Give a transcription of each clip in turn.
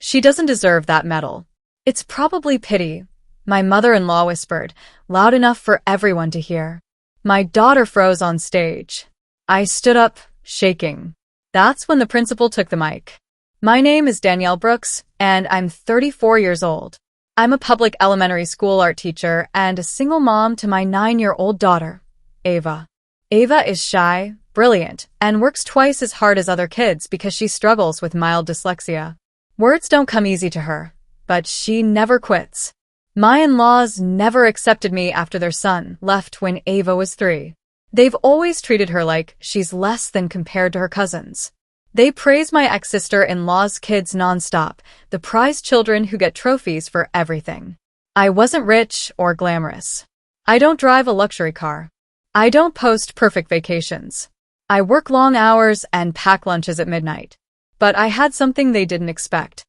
She doesn't deserve that medal. It's probably pity, my mother-in-law whispered, loud enough for everyone to hear. My daughter froze on stage. I stood up, shaking. That's when the principal took the mic. My name is Danielle Brooks, and I'm 34 years old. I'm a public elementary school art teacher and a single mom to my 9-year-old daughter, Ava. Ava is shy, brilliant, and works twice as hard as other kids because she struggles with mild dyslexia. Words don't come easy to her, but she never quits. My in-laws never accepted me after their son left when Ava was 3. They've always treated her like she's less than compared to her cousins. They praise my ex-sister-in-law's kids nonstop, the prized children who get trophies for everything. I wasn't rich or glamorous. I don't drive a luxury car. I don't post perfect vacations. I work long hours and pack lunches at midnight. But I had something they didn't expect.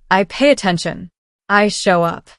I pay attention. I show up.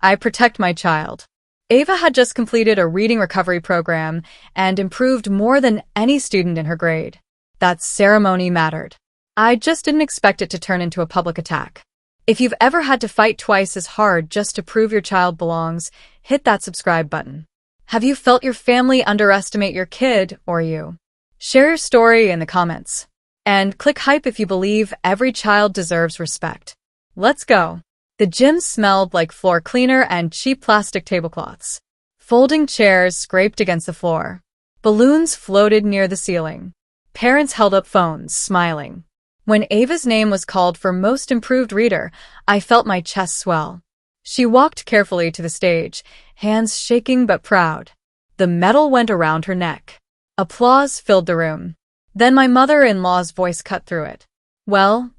I protect my child. Ava had just completed a reading recovery program and improved more than any student in her grade. That ceremony mattered. I just didn't expect it to turn into a public attack. If you've ever had to fight twice as hard just to prove your child belongs, hit that subscribe button. Have you felt your family underestimate your kid or you? Share your story in the comments. And click hype if you believe every child deserves respect. Let's go. The gym smelled like floor cleaner and cheap plastic tablecloths. Folding chairs scraped against the floor. Balloons floated near the ceiling. Parents held up phones, smiling. When Ava's name was called for Most Improved Reader, I felt my chest swell. She walked carefully to the stage, hands shaking but proud. The medal went around her neck. Applause filled the room. Then my mother-in-law's voice cut through it. Well,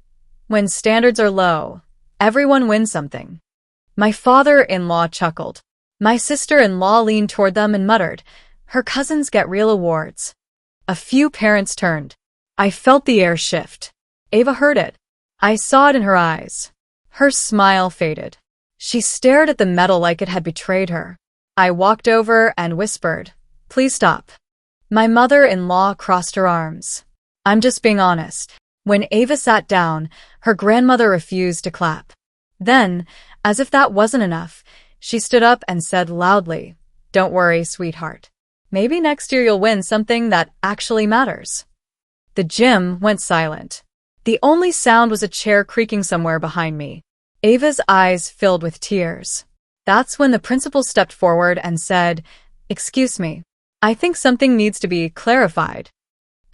when standards are low, everyone wins something. My father-in-law chuckled. My sister-in-law leaned toward them and muttered, her cousins get real awards. A few parents turned. I felt the air shift. Ava heard it. I saw it in her eyes. Her smile faded. She stared at the medal like it had betrayed her. I walked over and whispered, please stop. My mother-in-law crossed her arms. I'm just being honest. When Ava sat down, her grandmother refused to clap. Then, as if that wasn't enough, she stood up and said loudly, don't worry, sweetheart. Maybe next year you'll win something that actually matters. The gym went silent. The only sound was a chair creaking somewhere behind me. Ava's eyes filled with tears. That's when the principal stepped forward and said, excuse me, I think something needs to be clarified.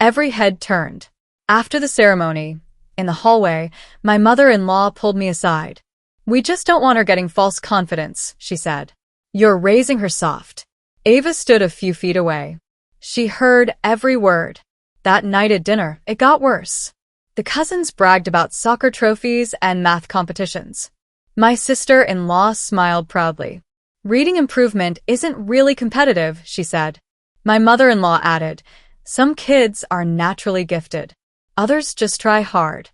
Every head turned. After the ceremony, in the hallway, my mother-in-law pulled me aside. We just don't want her getting false confidence, she said. You're raising her soft. Ava stood a few feet away. She heard every word. That night at dinner, it got worse. The cousins bragged about soccer trophies and math competitions. My sister-in-law smiled proudly. Reading improvement isn't really competitive, she said. My mother-in-law added, some kids are naturally gifted. Others just try hard.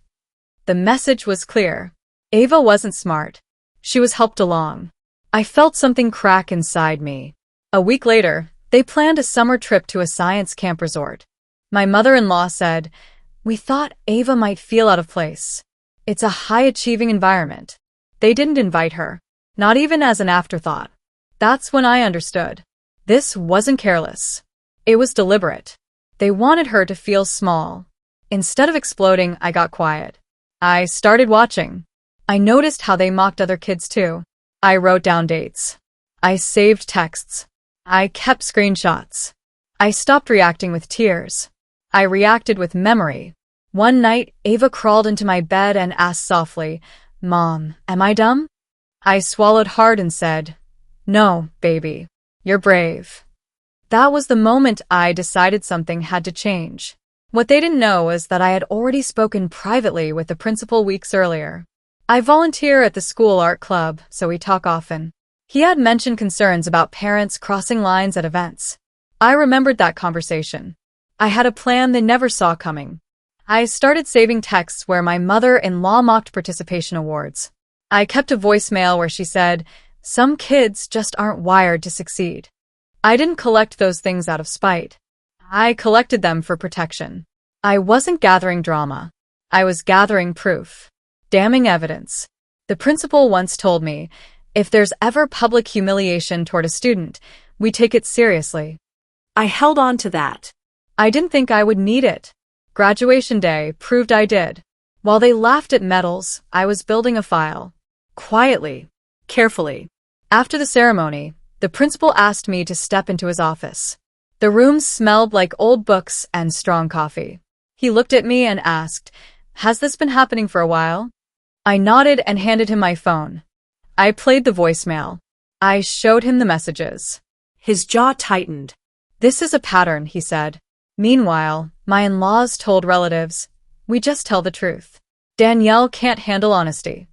The message was clear. Ava wasn't smart. She was helped along. I felt something crack inside me. A week later, they planned a summer trip to a science camp resort. My mother-in-law said, we thought Ava might feel out of place. It's a high-achieving environment. They didn't invite her, not even as an afterthought. That's when I understood. This wasn't careless. It was deliberate. They wanted her to feel small. Instead of exploding, I got quiet. I started watching. I noticed how they mocked other kids too. I wrote down dates. I saved texts. I kept screenshots. I stopped reacting with tears. I reacted with memory. One night, Ava crawled into my bed and asked softly, Mom, am I dumb? I swallowed hard and said, no, baby, you're brave. That was the moment I decided something had to change. What they didn't know was that I had already spoken privately with the principal weeks earlier. I volunteer at the school art club, so we talk often. He had mentioned concerns about parents crossing lines at events. I remembered that conversation. I had a plan they never saw coming. I started saving texts where my mother-in-law mocked participation awards. I kept a voicemail where she said, some kids just aren't wired to succeed. I didn't collect those things out of spite. I collected them for protection. I wasn't gathering drama. I was gathering proof. Damning evidence. The principal once told me, if there's ever public humiliation toward a student, we take it seriously. I held on to that. I didn't think I would need it. Graduation day proved I did. While they laughed at medals, I was building a file. Quietly, carefully. After the ceremony, the principal asked me to step into his office. The room smelled like old books and strong coffee. He looked at me and asked, "Has this been happening for a while?" I nodded and handed him my phone. I played the voicemail. I showed him the messages. His jaw tightened. "This is a pattern," he said. Meanwhile, my in-laws told relatives, "We just tell the truth. Danielle can't handle honesty."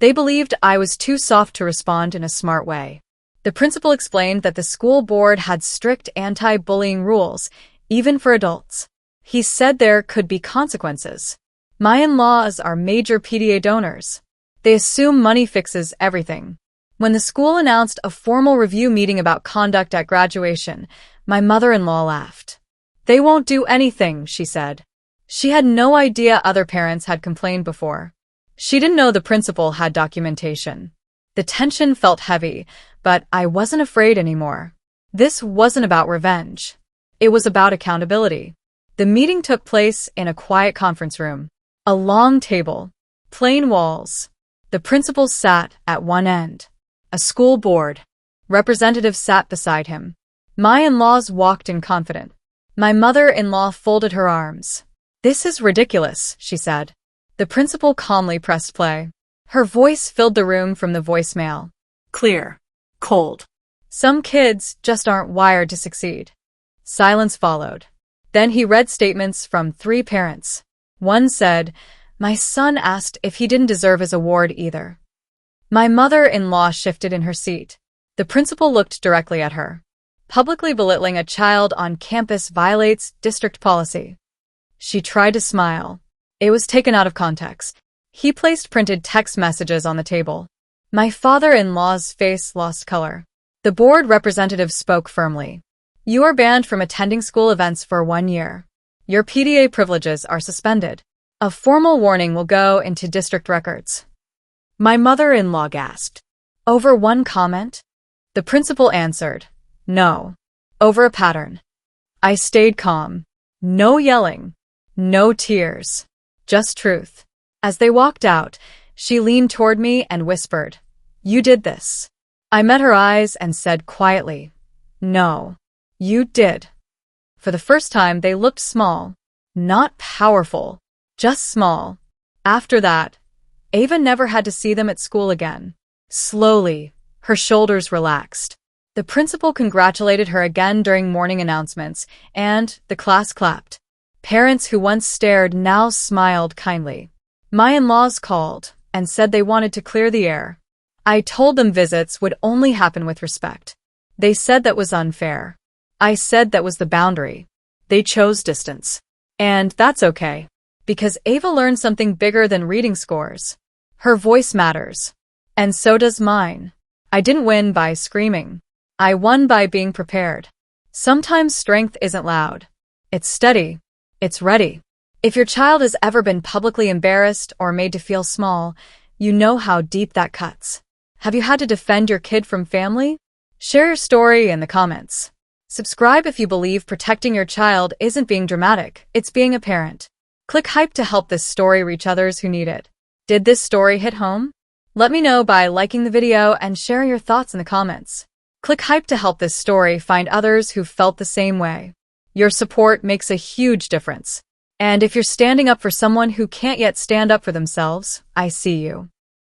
They believed I was too soft to respond in a smart way. The principal explained that the school board had strict anti-bullying rules, even for adults. He said there could be consequences. My in-laws are major PTA donors. They assume money fixes everything. When the school announced a formal review meeting about conduct at graduation, my mother-in-law laughed. "They won't do anything," she said. She had no idea other parents had complained before. She didn't know the principal had documentation. The tension felt heavy, but I wasn't afraid anymore. This wasn't about revenge. It was about accountability. The meeting took place in a quiet conference room. A long table. Plain walls. The principal sat at one end. A school board representative sat beside him. My in-laws walked in confident. My mother-in-law folded her arms. "This is ridiculous," she said. The principal calmly pressed play. Her voice filled the room from the voicemail. Clear. Cold. "Some kids just aren't wired to succeed." Silence followed. Then he read statements from 3 parents. One said, "My son asked if he didn't deserve his award either." My mother-in-law shifted in her seat. The principal looked directly at her. "Publicly belittling a child on campus violates district policy." She tried to smile. It was taken out of context. He placed printed text messages on the table. My father-in-law's face lost color. The board representative spoke firmly. "You are banned from attending school events for 1 year. Your PTA privileges are suspended. A formal warning will go into district records." My mother-in-law gasped. "Over one comment?" The principal answered, "No. Over a pattern." I stayed calm. No yelling. No tears. Just truth. As they walked out, she leaned toward me and whispered, "You did this." I met her eyes and said quietly, "No. You did." For the first time, they looked small. Not powerful. Just small. After that, Ava never had to see them at school again. Slowly, her shoulders relaxed. The principal congratulated her again during morning announcements, and the class clapped. Parents who once stared now smiled kindly. My in-laws called and said they wanted to clear the air. I told them visits would only happen with respect. They said that was unfair. I said that was the boundary. They chose distance. And that's okay, because Ava learned something bigger than reading scores. Her voice matters. And so does mine. I didn't win by screaming. I won by being prepared. Sometimes strength isn't loud. It's steady. It's ready. If your child has ever been publicly embarrassed or made to feel small, you know how deep that cuts. Have you had to defend your kid from family? Share your story in the comments. Subscribe if you believe protecting your child isn't being dramatic, it's being a parent. Click hype to help this story reach others who need it. Did this story hit home? Let me know by liking the video and sharing your thoughts in the comments. Click hype to help this story find others who felt the same way. Your support makes a huge difference. And if you're standing up for someone who can't yet stand up for themselves, I see you.